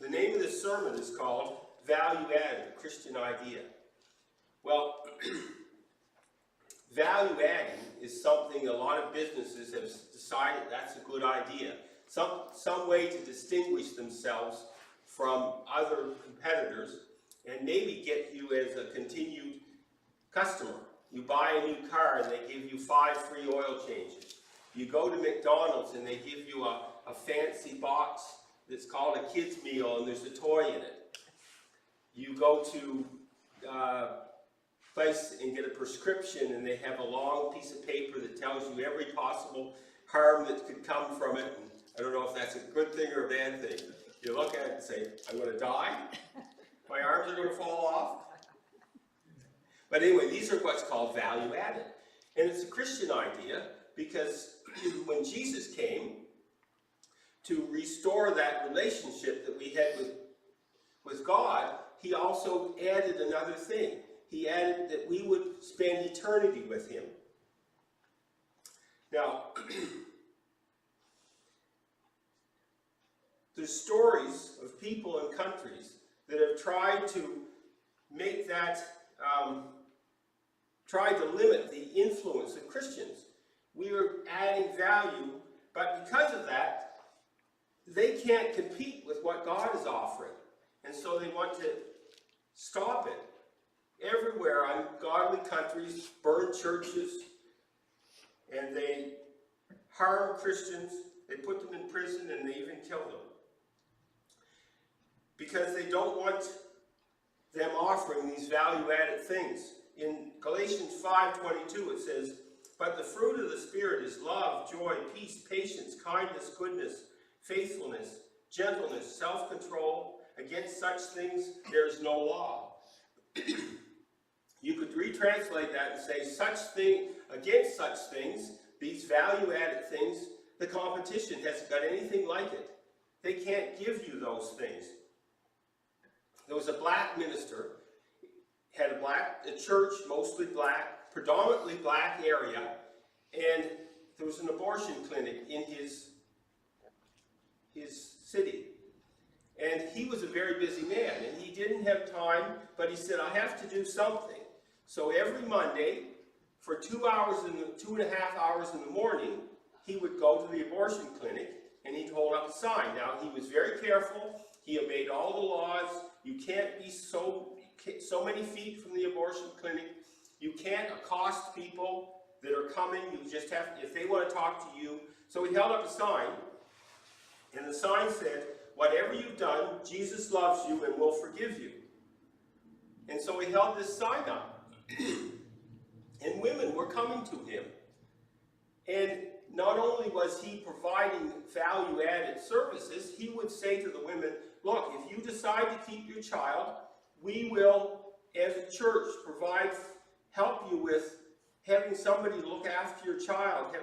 The name of this sermon is called Value Added, a Christian Idea. Well, value adding is something a lot of businesses have decided that's a good idea. Some way to distinguish themselves from other competitors and maybe get you as a continued customer. You buy a new car and they give you 5 free oil changes. You go to McDonald's and they give you a fancy box that's called a kid's meal and there's a toy in it. You go to place and get a prescription and they have a long piece of paper that tells you every possible harm that could come from it. And I don't know if that's a good thing or a bad thing. You look at it and say, I'm going to die? My arms are going to fall off? But anyway, these are what's called value added. And it's a Christian idea because when Jesus came to restore that relationship that we had with God, he also added another thing. He added that we would spend eternity with him. Now, there's stories of people and countries that have tried to make that, tried to limit the influence of Christians. We are adding value, but because of that, they can't compete with what God is offering. And so they want to stop it. Everywhere, ungodly countries burn churches, and they harm Christians, they put them in prison, and they even kill them. Because they don't want them offering these value-added things. In Galatians 5:22 it says, but the fruit of the Spirit is love, joy, peace, patience, kindness, goodness, faithfulness, gentleness, self-control. Against such things there is no law. You could retranslate that and say, against such things, these value-added things, the competition hasn't got anything like it. They can't give you those things. There was a black minister, had a church, mostly black, predominantly black area, and there was an abortion clinic in his city. And he was a very busy man, and he didn't have time, but he said, I have to do something. So every Monday, for 2.5 hours in the morning, he would go to the abortion clinic, and he'd hold up a sign. Now, he was very careful. He obeyed all the laws. You can't be so many feet from the abortion clinic. You can't accost people that are coming. You just have, if they want to talk to you. So he held up a sign, and the sign said, whatever you've done, Jesus loves you and will forgive you. And so he held this sign up. And women were coming to him. And not only was he providing value-added services, he would say to the women, look, if you decide to keep your child, we will, as a church, help you with having somebody look after your child,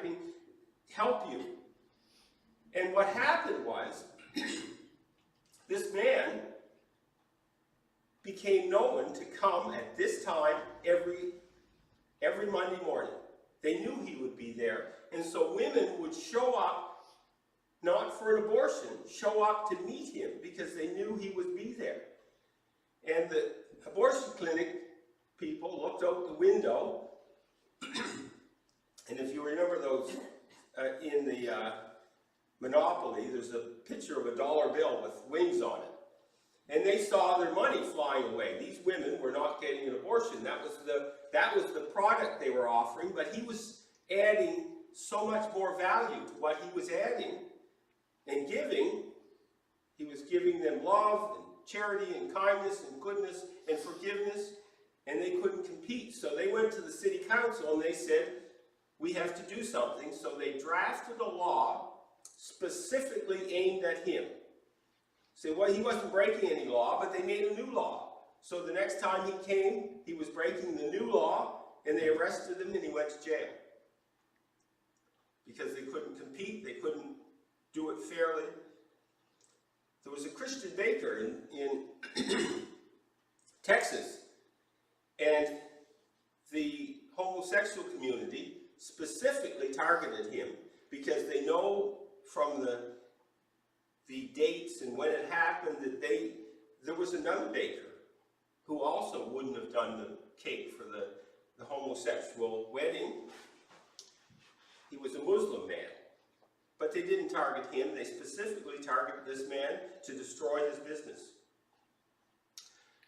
help you. And what happened was, this man became known to come at this time every Monday morning. They knew he would be there, and so women would show up, not for an abortion, show up to meet him because they knew he would be there. And the abortion clinic people looked out the window, and if you remember those in the Monopoly, there's a picture of a dollar bill with wings on it. And they saw their money flying away. These women were not getting an abortion. That was the product they were offering, but he was adding so much more value to what he was adding and giving. He was giving them love and charity and kindness and goodness and forgiveness, and they couldn't compete. So they went to the city council and they said, we have to do something. So they drafted a law specifically aimed at him. Say, well, he wasn't breaking any law, but they made a new law. So the next time he came, he was breaking the new law, and they arrested him and he went to jail. Because they couldn't compete, they couldn't do it fairly. There was a Christian baker in Texas, and the homosexual community specifically targeted him because they know from the dates and when it happened that that there was another baker who also wouldn't have done the cake for the homosexual wedding. He was a Muslim man. But they didn't target him. They specifically targeted this man to destroy his business.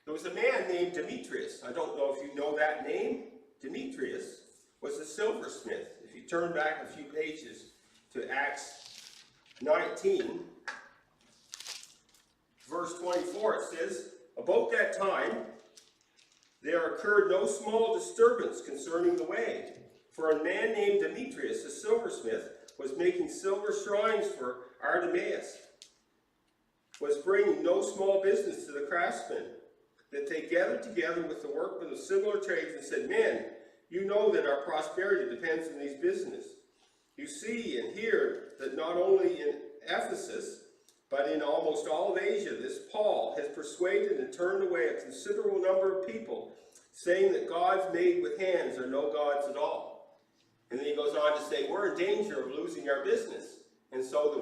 There was a man named Demetrius. I don't know if you know that name. Demetrius was a silversmith. If you turn back a few pages to Acts 19, verse 24, it says, "About that time there occurred no small disturbance concerning the way, for a man named Demetrius, a silversmith, was making silver shrines for Artemis, was bringing no small business to the craftsmen, that they gathered together with the workmen of similar trades and said, 'Men, you know that our prosperity depends on these business. You see and hear that not only in Ephesus, but in almost all of Asia, this Paul has persuaded and turned away a considerable number of people, saying that gods made with hands are no gods at all.'" And then he goes on to say, "We're in danger of losing our business." And so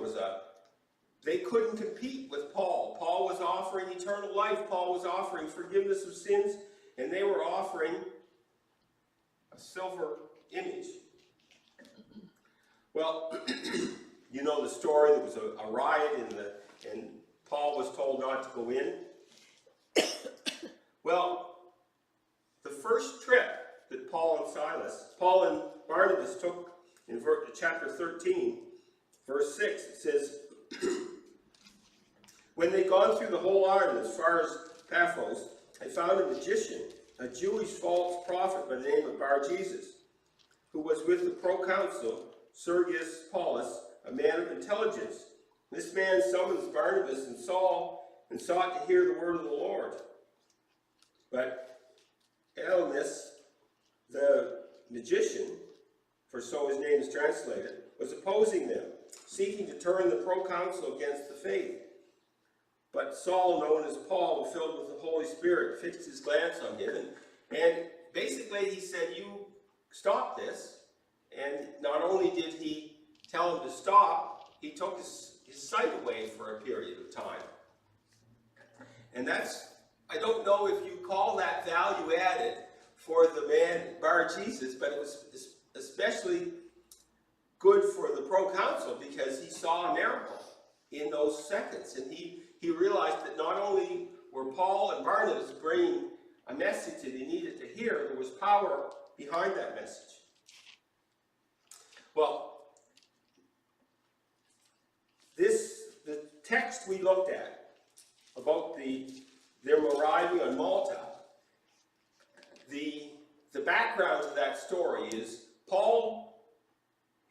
they couldn't compete with Paul. Paul was offering eternal life. Paul was offering forgiveness of sins. And they were offering a silver image. Well, you know the story. There was a riot and Paul was told not to go in. Well, the first trip that Paul and Barnabas took in chapter 13, verse 6, it says, "When they'd gone through the whole island as far as Paphos, they found a magician, a Jewish false prophet by the name of Bar-Jesus, who was with the proconsul Sergius Paulus, a man of intelligence. This man summons Barnabas and Saul and sought to hear the word of the Lord. But Elymas, the magician, for so his name is translated, was opposing them, seeking to turn the proconsul against the faith. But Saul, known as Paul, filled with the Holy Spirit, fixed his glance on him, and basically he said, 'You stop this.' And not only did he tell him to stop, he took his sight away for a period of time. And I don't know if you call that value added for the man Bar-Jesus, but it was especially good for the proconsul because he saw a miracle in those seconds. And he realized that not only were Paul and Barnabas bringing a message that he needed to hear, there was power behind that message. Well, the text we looked at about them arriving on Malta, the background to that story is Paul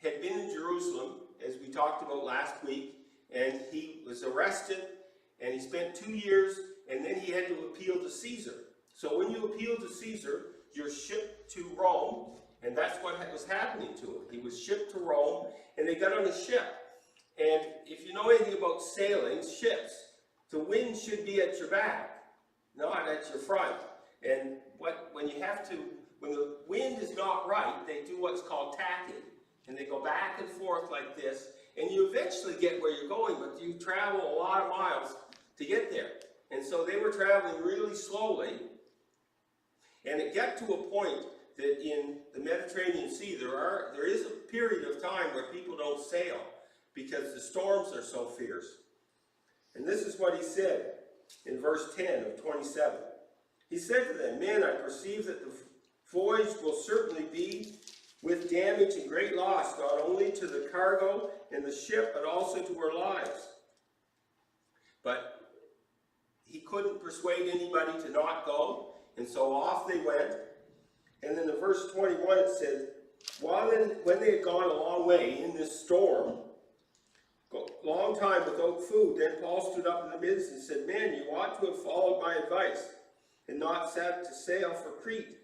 had been in Jerusalem, as we talked about last week, and he was arrested, and he spent 2 years, and then he had to appeal to Caesar. So when you appeal to Caesar, you're shipped to Rome, and that's what was happening to him. He was shipped to Rome, and they got on a ship. And if you know anything about sailing ships, the wind should be at your back, not at your front. And when the wind is not right, they do what's called tacking. And they go back and forth like this, and you eventually get where you're going, but you travel a lot of miles to get there. And so they were traveling really slowly, and it got to a point that in the Mediterranean Sea, there is a period of time where people don't sail because the storms are so fierce. And this is what he said in verse 10 of 27. He said to them, "Men, I perceive that the voyage will certainly be with damage and great loss, not only to the cargo and the ship, but also to our lives." But he couldn't persuade anybody to not go, and so off they went. And then in verse 21 it said, when they had gone a long way in this storm, a long time without food, then Paul stood up in the midst and said, "Men, you ought to have followed my advice and not set to sail for Crete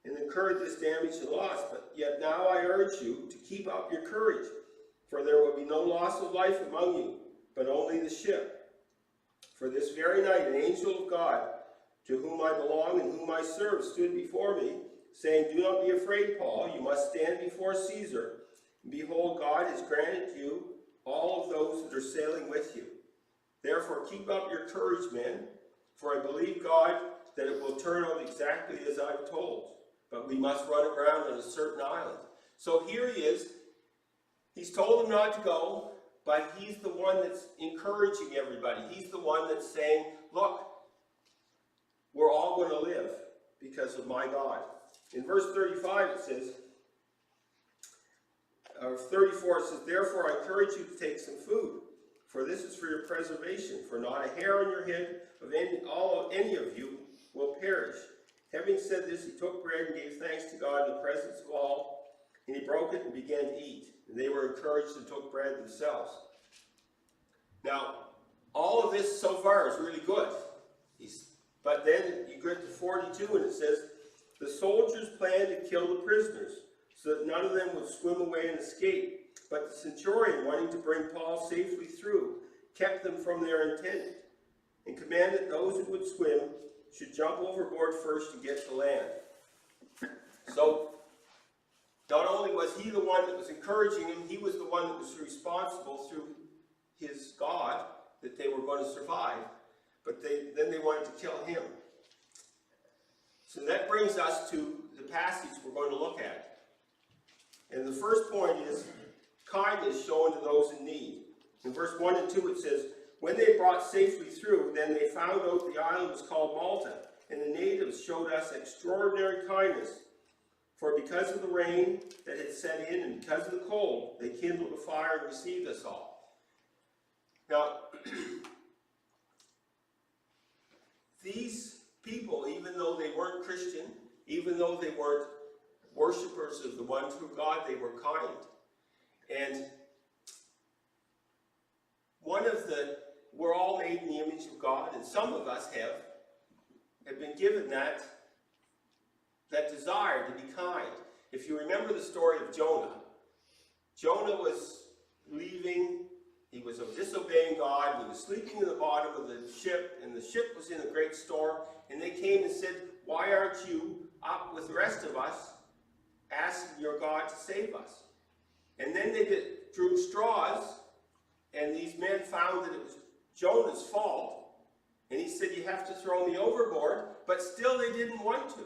and incurred this damage and loss. But yet now I urge you to keep up your courage, for there will be no loss of life among you, but only the ship. For this very night an angel of God, to whom I belong and whom I serve, stood before me, saying, 'Do not be afraid, Paul, you must stand before Caesar. And behold, God has granted you all of those that are sailing with you.' Therefore keep up your courage, men, for I believe God that it will turn out exactly as I've told. But we must run aground on a certain island. So here he is. He's told them not to go, but he's the one that's encouraging everybody. He's the one that's saying, look, we're all going to live because of my God. In verse 35 it says, or 34 it says, therefore I encourage you to take some food, for this is for your preservation, for not a hair on your head of any of you will perish. Having said this, he took bread and gave thanks to God in the presence of all, and he broke it and began to eat. And they were encouraged and took bread themselves. Now, all of this so far is really good. But then you get to 42 and it says, the soldiers planned to kill the prisoners, so that none of them would swim away and escape. But the centurion, wanting to bring Paul safely through, kept them from their intent, and commanded those who would swim should jump overboard first to get to land. So, not only was he the one that was encouraging him, he was the one that was responsible through his God that they were going to survive. But then they wanted to kill him. So that brings us to the passage we're going to look at. And the first point is kindness shown to those in need. In verse 1 and 2 it says, when they brought safely through, then they found out the island was called Malta, and the natives showed us extraordinary kindness. For because of the rain that had set in and because of the cold, they kindled a fire and received us all. Now, these people, even though they weren't Christian, even though they weren't worshippers of the one true God, they were kind. And we're all made in the image of God, and some of us have been given that desire to be kind. If you remember the story of Jonah, Jonah was leaving, he was disobeying God, he was sleeping in the bottom of the ship, and the ship was in a great storm, and they came and said, why aren't you up with the rest of us asking your God to save us? And then they drew straws, and these men found that it was Jonah's fault, and he said, you have to throw me overboard, but still they didn't want to.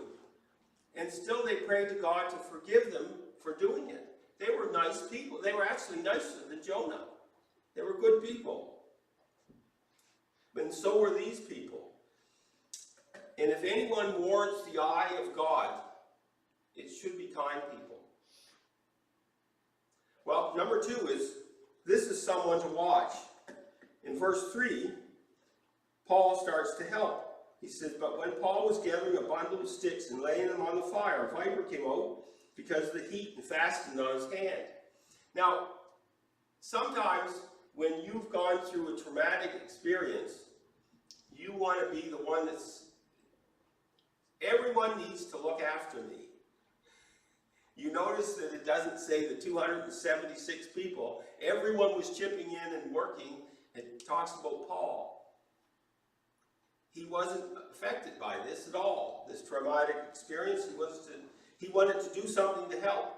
And still they prayed to God to forgive them for doing it. They were nice people. They were actually nicer than Jonah. They were good people. And so were these people. And if anyone warrants the eye of God, it should be kind people. Well, number 2 is, this is someone to watch. In verse 3, Paul starts to help. He says, but when Paul was gathering a bundle of sticks and laying them on the fire, a viper came out because of the heat and fastened on his hand. Now, sometimes when you've gone through a traumatic experience, you want to be the one everyone needs to look after me. You notice that it doesn't say the 276 people. Everyone was chipping in and working. It talks about Paul. He wasn't affected by this at all, this traumatic experience. He wanted to do something to help.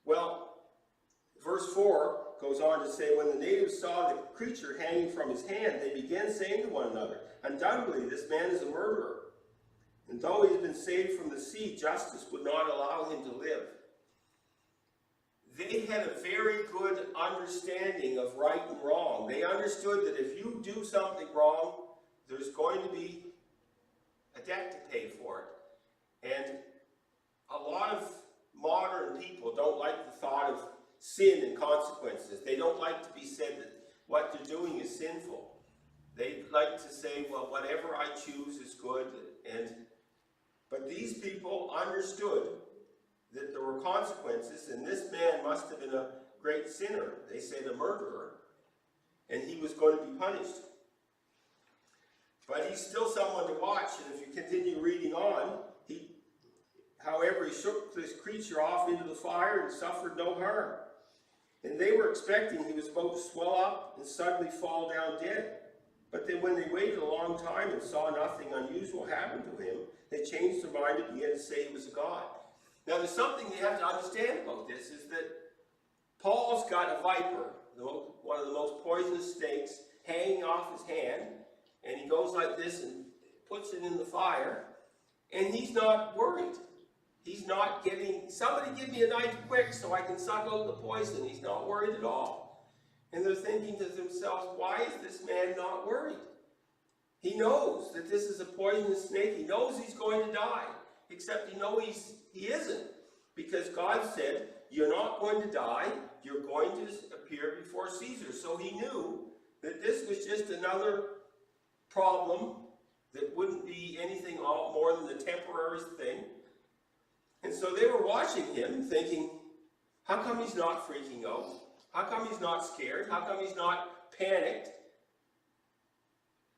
Well, verse 4 goes on to say, when the natives saw the creature hanging from his hand, they began saying to one another, undoubtedly this man is a murderer. And though he had been saved from the sea, justice would not allow him to live. They had a very good understanding of right and wrong. They understood that if you do something wrong, there's going to be a debt to pay for it. And a lot of modern people don't like the thought of sin and consequences. They don't like to be said that what they're doing is sinful. They like to say, well, whatever I choose is good. But these people understood that there were consequences, and this man must have been a great sinner. They said a murderer, and he was going to be punished. But he's still someone to watch, and if you continue reading on, however, he shook this creature off into the fire and suffered no harm. And they were expecting he was about to swell up and suddenly fall down dead. But then when they waited a long time and saw nothing unusual happen to him, they changed their mind and began to say he was a god. Now there's something you have to understand about this, is that Paul's got a viper, one of the most poisonous snakes, hanging off his hand, and he goes like this and puts it in the fire, and he's not worried. He's not getting, somebody give me a knife quick so I can suck out the poison. He's not worried at all. And they're thinking to themselves, why is this man not worried? He knows that this is a poisonous snake. He knows he's going to die, except he isn't. Because God said, you're not going to die, you're going to appear before Caesar. So he knew that this was just another problem that wouldn't be anything more than a temporary thing. And so they were watching him thinking, how come he's not freaking out? How come he's not scared? How come he's not panicked?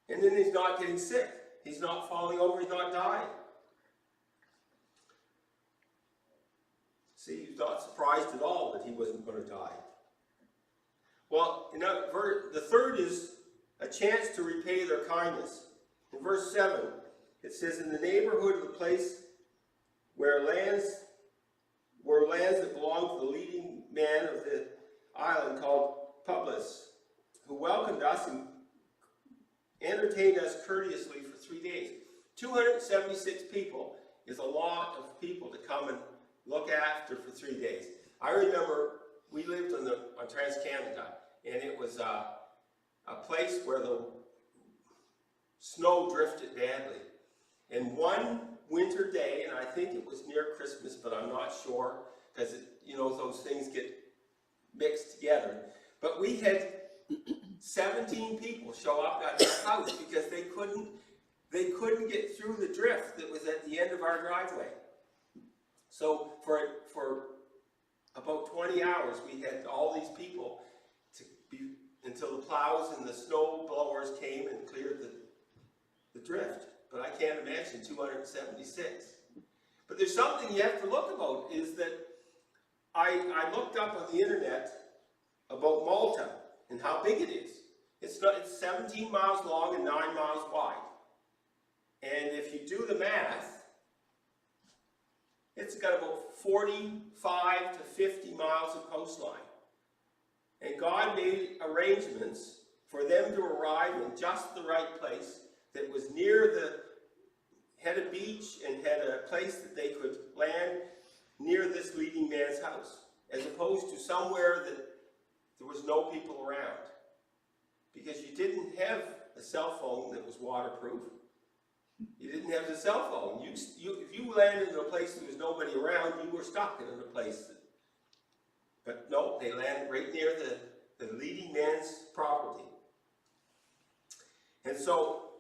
And then he's not getting sick. He's not falling over, he's not dying. See, he's not surprised at all that he wasn't going to die. Well, the third is a chance to repay their kindness. In verse 7, it says, in the neighborhood of the place were lands that belonged to the leading man of the island called Publius, who welcomed us and entertained us courteously for 3 days. 276 people is a lot of people to come and look after for 3 days. I remember we lived on TransCanada, and it was a place where the snow drifted badly. And one winter day, and I think it was near Christmas, but I'm not sure, because those things get mixed together. But we had 17 people show up at our house because they couldn't get through the drift that was at the end of our driveway. So for about 20 hours, we had all these people until the plows and the snow blowers came and cleared the drift. But I can't imagine 276. But there's something you have to look about, is that I looked up on the internet about Malta and how big it is. It's 17 miles long and 9 miles wide. And if you do the math, it's got about 45 to 50 miles of coastline. And God made arrangements for them to arrive in just the right place that was near had a beach and had a place that they could land near this leading man's house, as opposed to somewhere that there was no people around. Because you didn't have a cell phone that was waterproof. You didn't have the cell phone. If you landed in a place there was nobody around, you were stuck in a place. But no, they landed right near the leading man's property. And so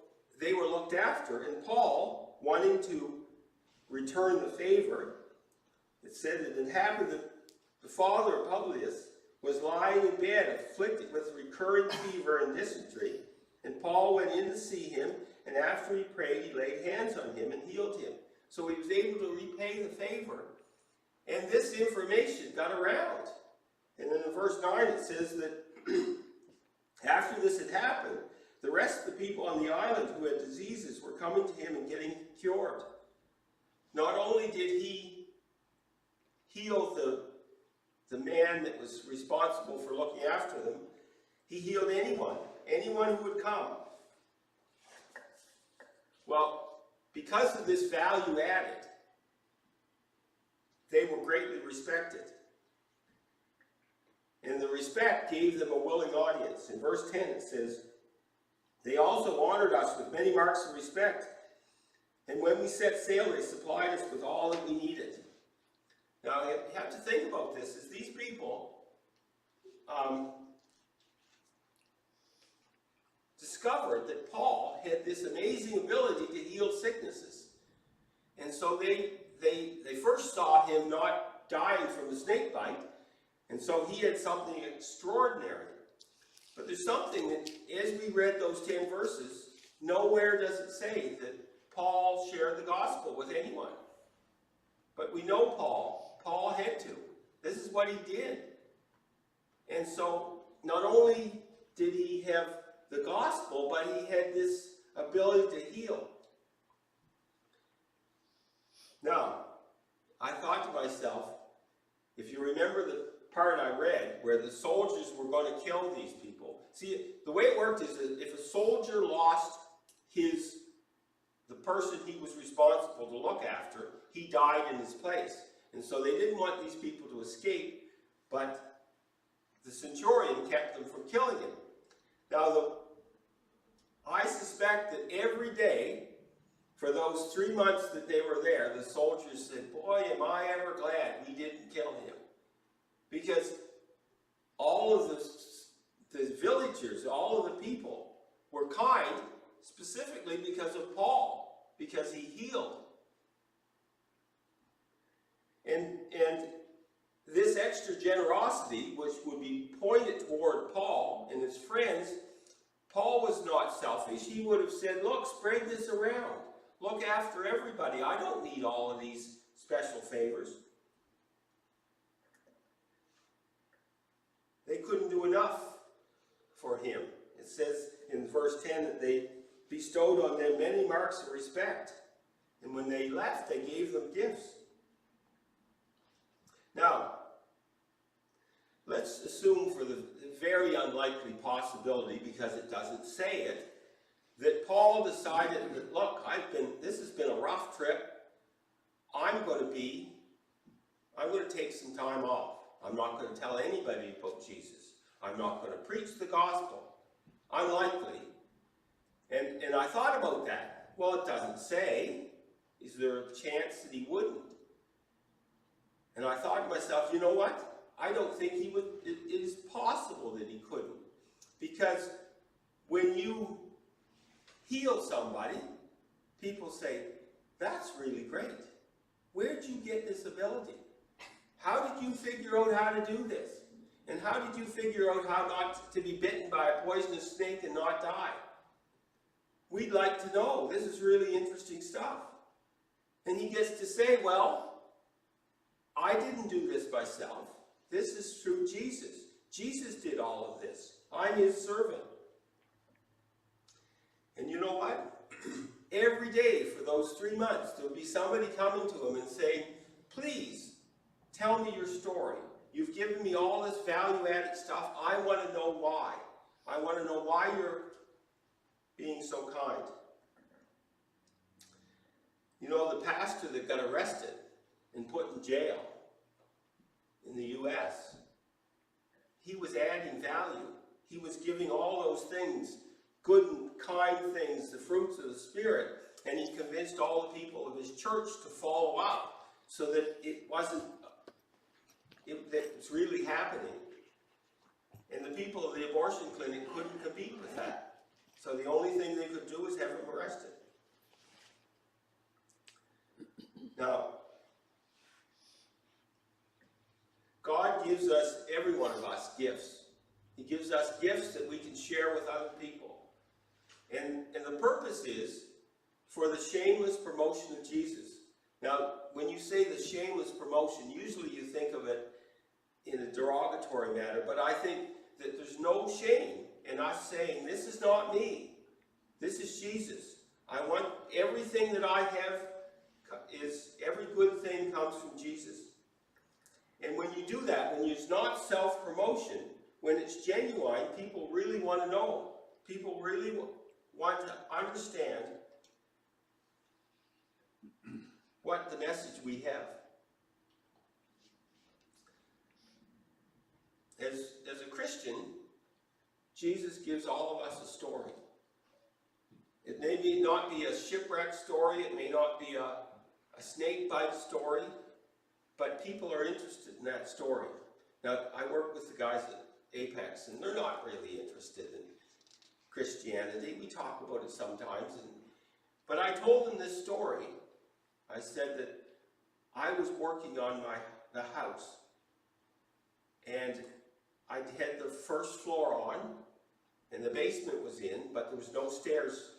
they were looked after, and Paul, wanting to return the favor, it said that it happened that the father of Publius was lying in bed, afflicted with recurring fever and dysentery, and Paul went in to see him, and after he prayed, he laid hands on him and healed him. So he was able to repay the favor. And this information got around. And then in verse 9 it says that after this had happened, the rest of the people on the island who had diseases were coming to him and getting cured. Not only did he heal the man that was responsible for looking after them, he healed anyone who would come. Well, because of this value added, they were greatly respected. And the respect gave them a willing audience. In verse 10 it says, they also honored us with many marks of respect, and when we set sail, they supplied us with all that we needed. Now, you have to think about this, is these people discovered that Paul had this amazing ability to heal sicknesses. And so they first saw him not dying from the snake bite, and so he had something extraordinary. But there's something that, as we read those 10 verses, nowhere does it say that Paul shared the gospel with anyone. But we know Paul. Paul had to. This is what he did. And so, not only did he have the gospel, but he had this ability to heal. Now, I thought to myself, if you remember the part I read where the soldiers were going to kill these people, See, the way it worked is that if a soldier lost the person he was responsible to look after, he died in his place. And so they didn't want these people to escape, but the centurion kept them from killing him. Now, I suspect that every day, for those 3 months that they were there, the soldiers said, boy, am I ever glad we didn't kill him. Because all of the villagers, all of the people were kind, specifically because of Paul, because he healed. And this extra generosity, which would be pointed toward Paul and his friends, Paul was not selfish. He would have said, look, spread this around. Look after everybody. I don't need all of these special favors. They couldn't do enough for him. It says in verse 10 that they bestowed on them many marks of respect. And when they left, they gave them gifts. Now, let's assume for the very unlikely possibility, because it doesn't say it, that Paul decided that, look, this has been a rough trip. I'm going to take some time off. I'm not going to tell anybody about Jesus. I'm not going to preach the gospel. Unlikely. And I thought about that. Well, it doesn't say. Is there a chance that he wouldn't? And I thought to myself, you know what? I don't think he would. It is possible that he couldn't. Because when you heal somebody, people say, that's really great. Where did you get this ability? How did you figure out how to do this? And how did you figure out how not to be bitten by a poisonous snake and not die? We'd like to know. This is really interesting stuff. And he gets to say, well, I didn't do this myself. This is through Jesus. Jesus did all of this. I'm his servant. And you know what? Every day for those 3 months, there would be somebody coming to him and saying, please, tell me your story. You've given me all this value-added stuff. I want to know why. I want to know why you're being so kind. You know, the pastor that got arrested and put in jail in the U.S., he was adding value. He was giving all those things, good and kind things, the fruits of the Spirit, and he convinced all the people of his church to follow up so that it wasn't, that it's really happening. And the people of the abortion clinic couldn't compete with that. So the only thing they could do was have him arrested. Now, God gives us, every one of us, gifts. He gives us gifts that we can share with other people. And the purpose is for the shameless promotion of Jesus. Now, when you say the shameless promotion, usually you think of it in a derogatory manner, but I think that there's no shame in us saying, this is not me. This is Jesus. I want everything that I have every good thing comes from Jesus. And when you do that, when it's not self-promotion, when it's genuine, people really want to know. People really want to understand what the message we have. As a Christian, Jesus gives all of us a story. It may not be a shipwreck story, it may not be a snake bite story, but people are interested in that story. Now, I work with the guys at Apex, and they're not really interested in Christianity. We talk about it sometimes, but I told them this story. I said that I was working on the house, and I had the first floor on, and the basement was in, but there was no stairs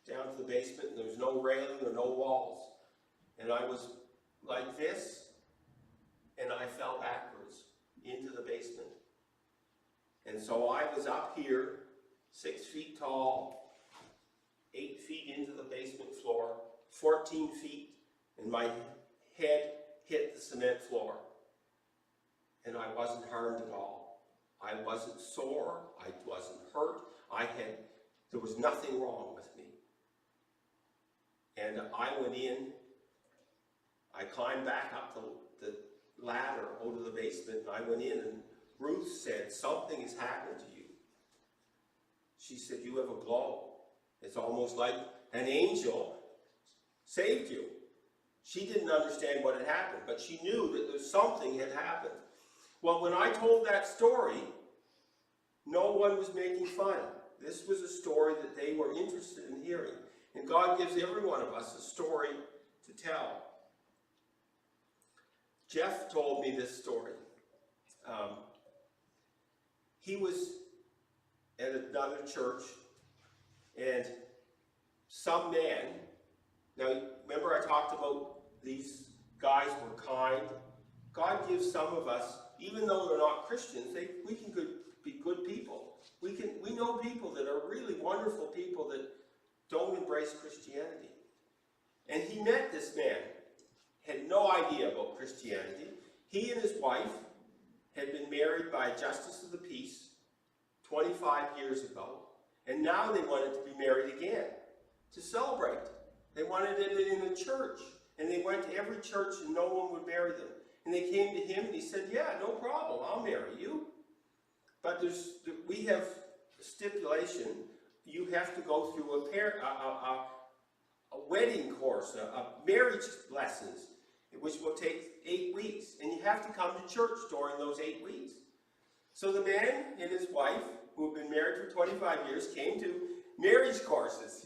down to the basement, and there was no railing or no walls. And I was like this, and I fell backwards into the basement. And so I was up here, 6 feet tall, 8 feet into the basement floor, 14 feet, and my head hit the cement floor. And I wasn't harmed at all. I wasn't sore, I wasn't hurt, there was nothing wrong with me. And I went in, I climbed back up the ladder out of the basement, and I went in, and Ruth said, something has happened to you. She said, you have a glow. It's almost like an angel saved you. She didn't understand what had happened, but she knew that something had happened. Well, when I told that story, no one was making fun. This was a story that they were interested in hearing. And God gives every one of us a story to tell. Jeff told me this story. He was at another church, and some man, now remember I talked about these guys were kind. God gives some of us, even though they're not Christians, we can be good people. We know people that are really wonderful people that don't embrace Christianity. And he met this man, had no idea about Christianity. He and his wife had been married by a justice of the peace 25 years ago, and now they wanted to be married again to celebrate. They wanted it in a church, and they went to every church and no one would marry them. And they came to him and he said, yeah, no problem, I'll marry you. But we have a stipulation. You have to go through a wedding course, a marriage lessons, which will take 8 weeks. And you have to come to church during those 8 weeks. So the man and his wife, who had been married for 25 years, came to marriage courses.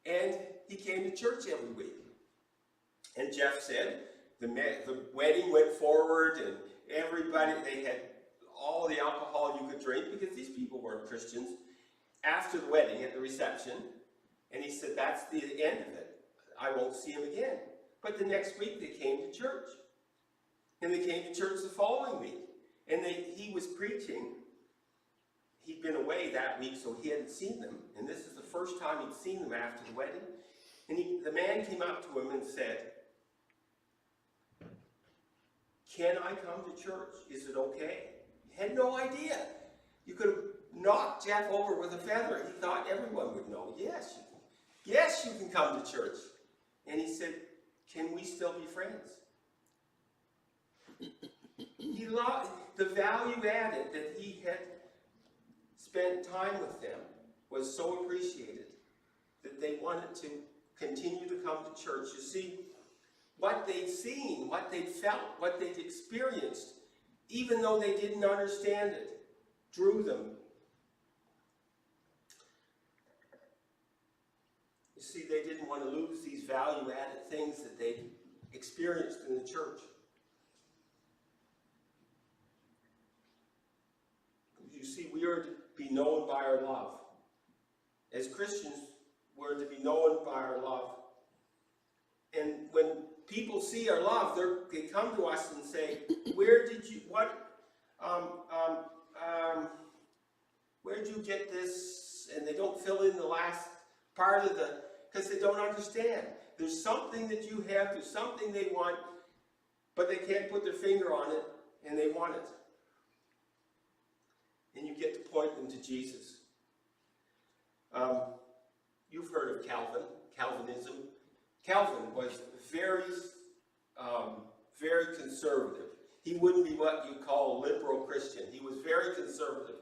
And he came to church every week. And Jeff said the wedding went forward, and everybody, they had all the alcohol you could drink, because these people weren't Christians, after the wedding at the reception. And he said, that's the end of it. I won't see him again. But the next week they came to church. And they came to church the following week. And he was preaching. He'd been away that week, so he hadn't seen them. And this is the first time he'd seen them after the wedding. And the man came up to him and said, can I come to church? Is it okay? He had no idea. You could have knocked Jeff over with a feather. He thought everyone would know. Yes, you can. Yes, you can come to church. And he said, can we still be friends? He loved the value added that he had spent time with them was so appreciated that they wanted to continue to come to church. You see, what they'd seen, what they'd felt, what they'd experienced, even though they didn't understand it, drew them. You see, they didn't want to lose these value-added things that they'd experienced in the church. You see, we are to be known by our love. As Christians, we're to be known by our love. And when people see our love, they come to us and say, where did you get this? And they don't fill in the last part of because they don't understand. There's something that you have, there's something they want, but they can't put their finger on it, and they want it. And you get to point them to Jesus. You've heard of Calvinism. Calvin was very, very conservative. He wouldn't be what you call a liberal Christian. He was very conservative.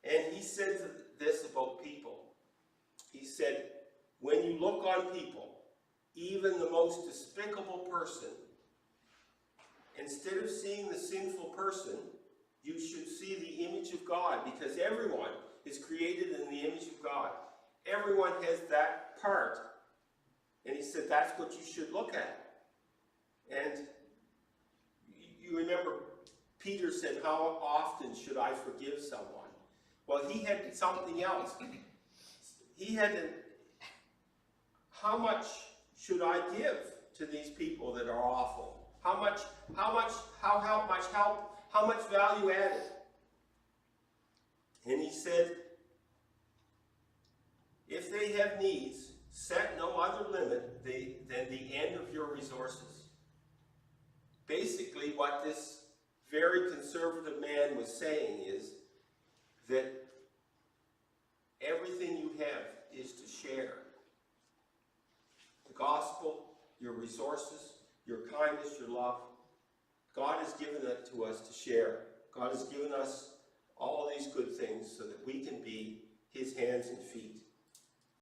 And he said this about people. He said, when you look on people, even the most despicable person, instead of seeing the sinful person, you should see the image of God, because everyone is created in the image of God. Everyone has that part. And he said that's what you should look at. And you remember Peter said, how often should I forgive someone? Well, he had something else. He had to, how much should I give to these people that are awful? How much value added? And he said, if they have needs, set no other limit than the end of your resources. Basically, what this very conservative man was saying is that everything you have is to share. The gospel, your resources, your kindness, your love. God has given that to us to share. God has given us all these good things so that we can be his hands and feet.